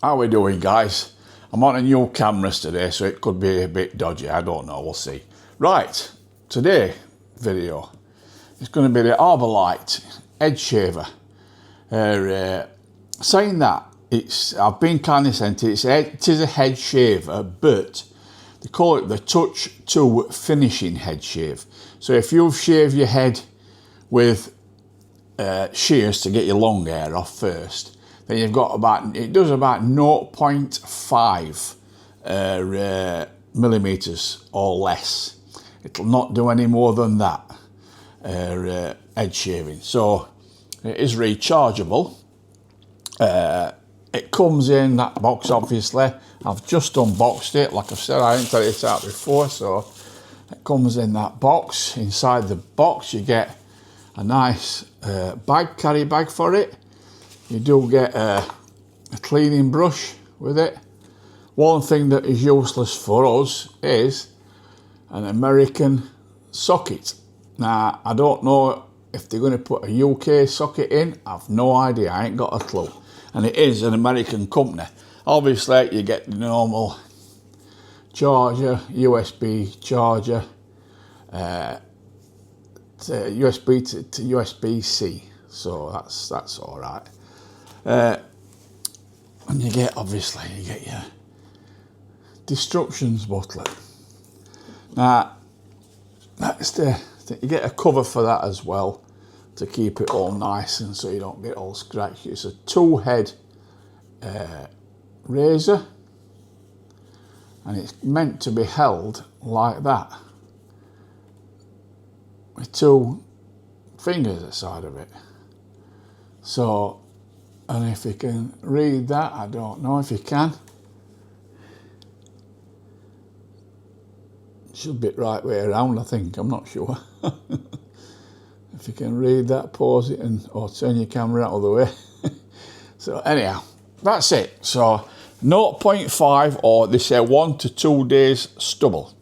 How we doing, guys? I'm on a new cameras today, so it could be a bit dodgy. I don't know, we'll see. Right, today video is going to be the Aberlite head shaver. Saying that, I've been kindly sent it is a head shaver, but they call it the Touch 2 finishing head shave. So if you've shaved your head with shears to get your long hair off first, then you've got it does about 0.5 millimeters or less. It'll not do any more than that head shaving. So it is rechargeable. It comes in that box, obviously. I've just unboxed it. Like I said, I didn't take it out before, so it comes in that box. Inside the box, you get a nice carry bag for it. You do get a cleaning brush with it. One thing that is useless for us is an American socket. Now, I don't know if they're going to put a UK socket in. I've no idea. I ain't got a clue. And it is an American company. Obviously, you get the normal charger, USB charger, USB to USB-C. So that's all right. And you get your instructions booklet. Now, you get a cover for that as well to keep it all nice and so you don't get all scratchy. It's a 2-head razor, and it's meant to be held like that with 2 fingers aside of it. So, and if you can read that, I don't know if you can. It should be right way around, I think. I'm not sure. If you can read that, pause it or turn your camera out of the way. So anyhow, that's it. So 0.5 or they say 1 to 2 days stubble.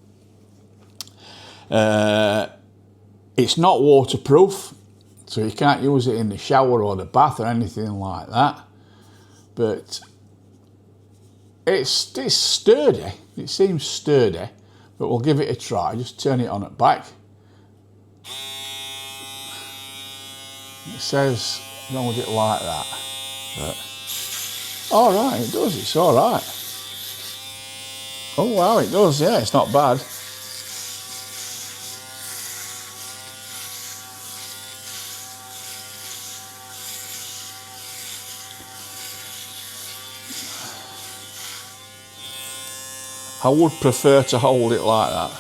It's not waterproof, so you can't use it in the shower or the bath or anything like that. But it's sturdy. It seems sturdy, but we'll give it a try. Just turn it on at back. It says hold it like that. But all right, it does. It's all right. Oh wow, it does. Yeah, it's not bad. I would prefer to hold it like that.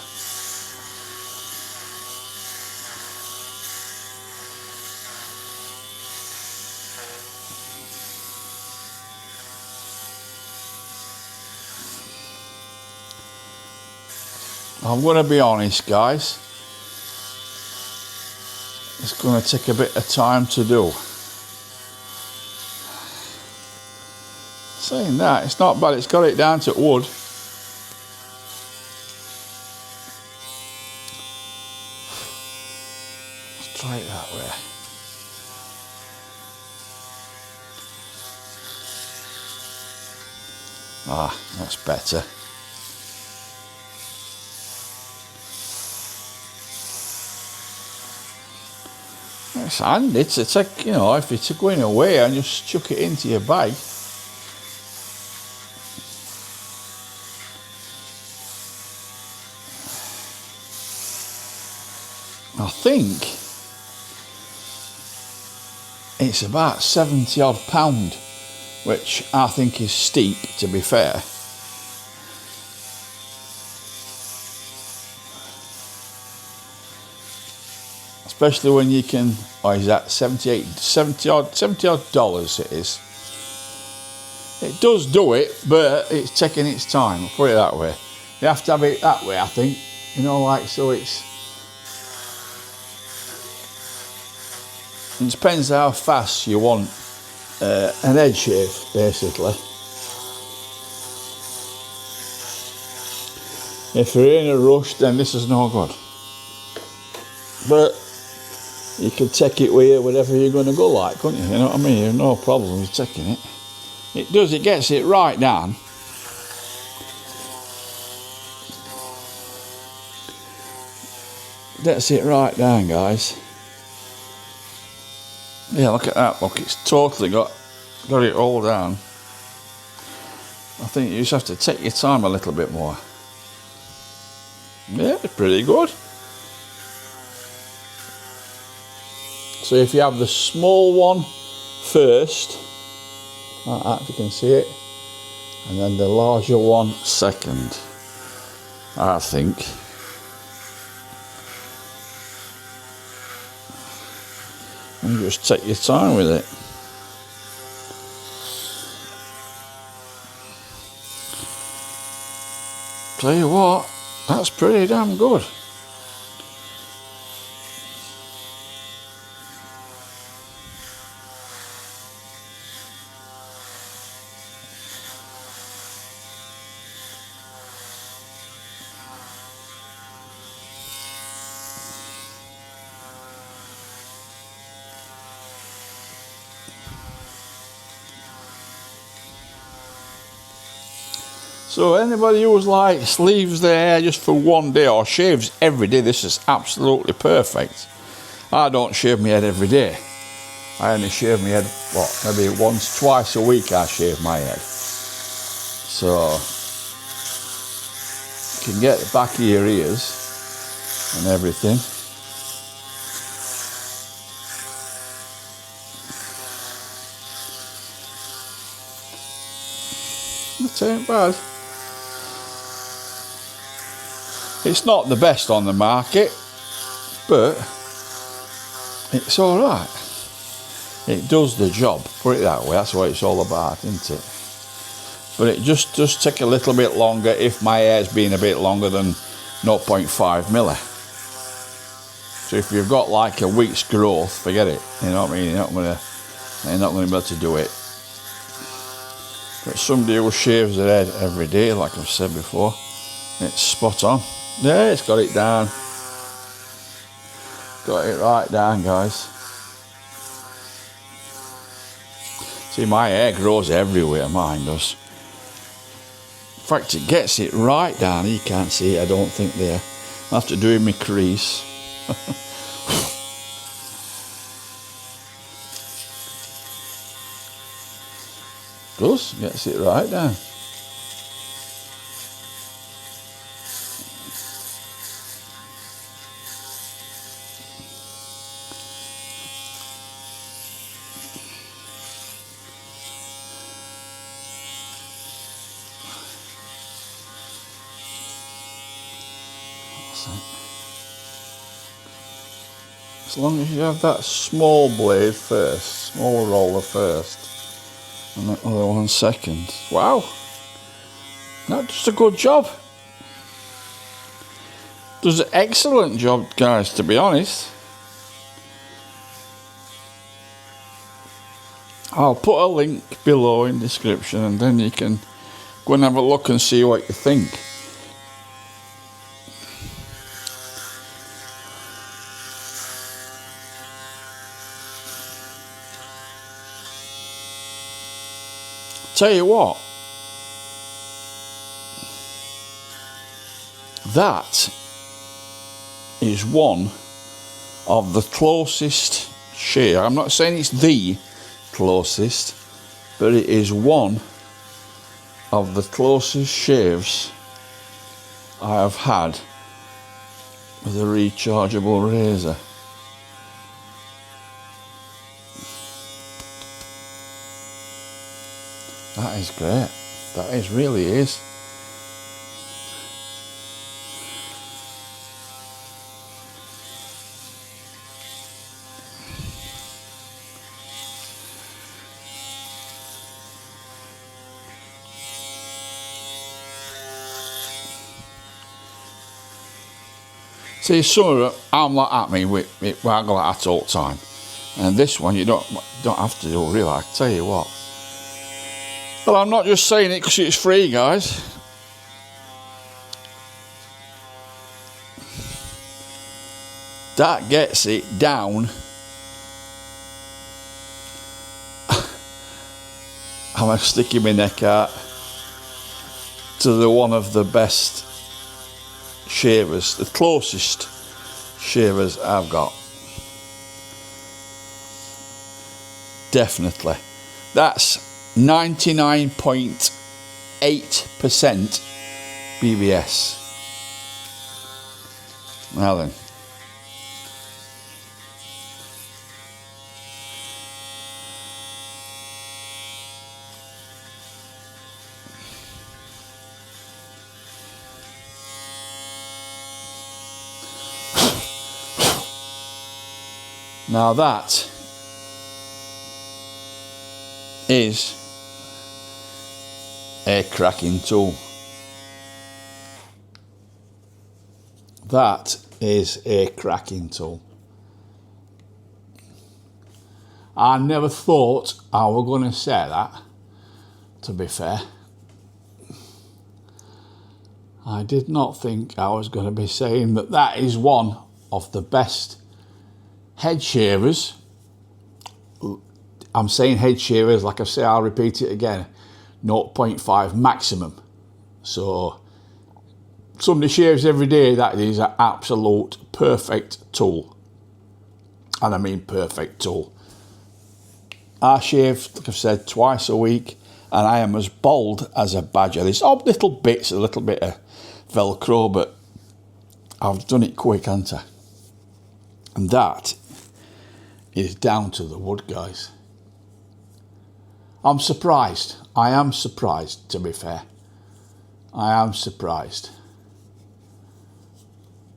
I'm going to be honest, guys. It's going to take a bit of time to do. Saying that, it's not bad. It's got it down to wood. Let's try it that way. Ah, that's better. It's handy to take, if you're going away and just chuck it into your bag. I think it's about £70 odd, which I think is steep, to be fair. Especially when you can, is that $70 odd it is. It does do it, but it's taking its time, I'll put it that way. You have to have it that way, I think. So it depends how fast you want an head shave, basically. If you're in a rush, then this is no good. But you can take it with you wherever you're going to go, couldn't you? You know what I mean? You have no problem with taking it. It does, it gets it right down. Gets it right down, guys. Yeah, look at that, look, it's totally got it all down. I think you just have to take your time a little bit more. Yeah, it's pretty good. So if you have the small one first, like that, if you can see it, and then the larger one second, I think. And just take your time with it. Tell you what, that's pretty damn good. So anybody who's like leaves their hair just for one day or shaves every day, this is absolutely perfect. I don't shave my head every day. I only shave my head, what, maybe once, twice a week I shave my head. So you can get the back of your ears and everything. It ain't bad. It's not the best on the market, but it's alright. It does the job, put it that way, that's what it's all about, isn't it? But it just does take a little bit longer if my hair's been a bit longer than 0.5 milli. So if you've got like a week's growth, forget it, you know what I mean, you're not going to be able to do it. But somebody who shaves their head every day, like I've said before, it's spot on. Yeah, it's got it down. Got it right down, guys. See, my hair grows everywhere, mine does. In fact, it gets it right down. You can't see it, I don't think, there. I have to do it in my crease. Does, gets it right down. As long as you have that small blade first, small roller first, and the other one second. Wow, that's just a good job. Does an excellent job, guys, to be honest. I'll put a link below in the description and then you can go and have a look and see what you think. Tell you what, that is one of the closest shave. I'm not saying it's the closest, but it is one of the closest shaves I have had with a rechargeable razor. That is great. That is really is. See, some of it, I'm like that, I go like that all the time. And this one, you don't have to do, really, I tell you what. Well, I'm not just saying it because it's free, guys. That gets it down. I'm going to stick my neck out to the one of the best shavers, the closest shavers I've got. Definitely. That's 99.8% BBS. Now then. Now that is a cracking tool. That is a cracking tool. I never thought I was going to say that, to be fair. I did not think I was going to be saying that that is one of the best head shavers. I'm saying head shavers, like I say, I'll repeat it again, 0.5 maximum. So somebody shaves every day, that is an absolute perfect tool. And I mean perfect tool. I shave, like I've said, twice a week, and I am as bald as a badger. There's little bits, a little bit of Velcro, but I've done it quick, haven't I? And that is down to the wood, guys. I'm surprised. I am surprised, to be fair. I am surprised.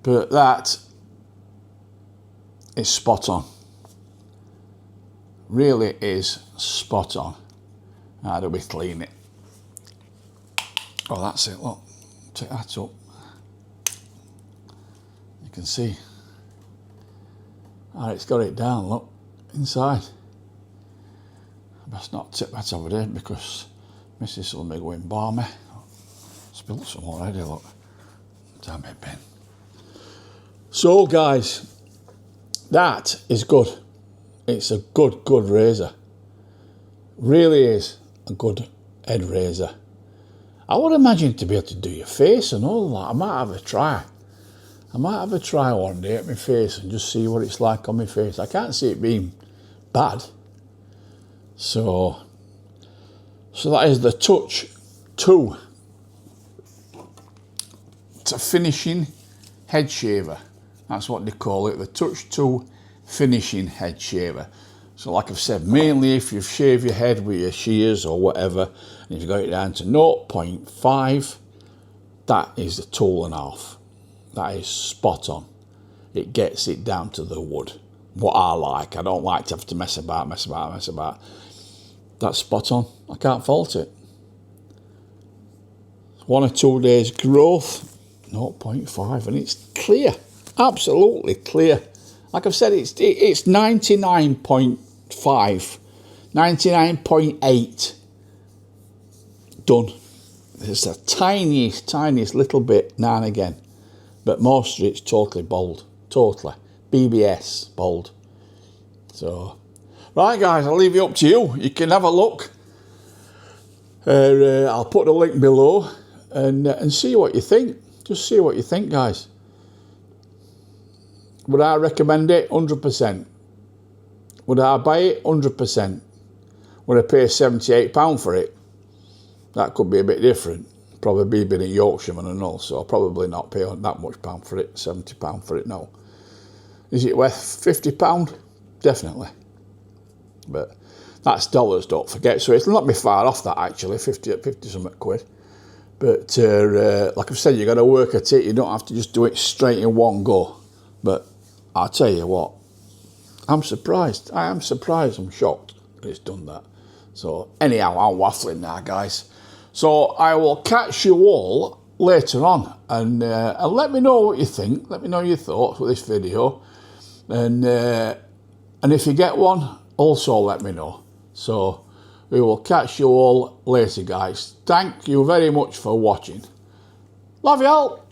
But that is spot on. Really is spot on. How do we clean it? Oh, that's it. Look, take that up. You can see. Oh, it's got it down, look, inside. I best not tip that over there because Mrs. will be going balmy. Spilled some already, look. Damn it, Ben. So, guys, that is good. It's a good razor. Really is a good head razor. I would imagine to be able to do your face and all that. I might have a try. I might have a try one day at my face and just see what it's like on my face. I can't see it being bad. So that is the Touch 2. It's a finishing head shaver. That's what they call it, the Touch 2 finishing head shaver. So like I've said, mainly if you've shaved your head with your shears or whatever, and you've got it down to 0.5, that is the tool and a half. That is spot on. It gets it down to the wood. What I like. I don't like to have to mess about. That's spot on. I can't fault it. 1 or 2 days growth, 0.5, and it's clear. Absolutely clear. Like I've said, it's 99.5, 99.8 done. There's a tiniest little bit now and again. But most of it's totally bold. Totally. BBS bold. So, right guys, I'll leave it up to you. You can have a look. I'll put the link below and see what you think. Just see what you think, guys. Would I recommend it? 100%. Would I buy it? 100%. Would I pay £78 for it? That could be a bit different. Probably being a Yorkshireman and all, so I'll probably not pay that much pound for it, £70 for it, no. Is it worth £50? Definitely. But that's dollars, don't forget, so it'll not be far off that actually, 50 something quid. But like I've said, you got to work at it, you don't have to just do it straight in one go. But I'll tell you what, I'm surprised. I am surprised, I'm shocked that it's done that. So anyhow, I'm waffling now, guys. So I will catch you all later on and let me know what you think. Let me know your thoughts with this video. And if you get one, also let me know. So we will catch you all later, guys. Thank you very much for watching. Love you all.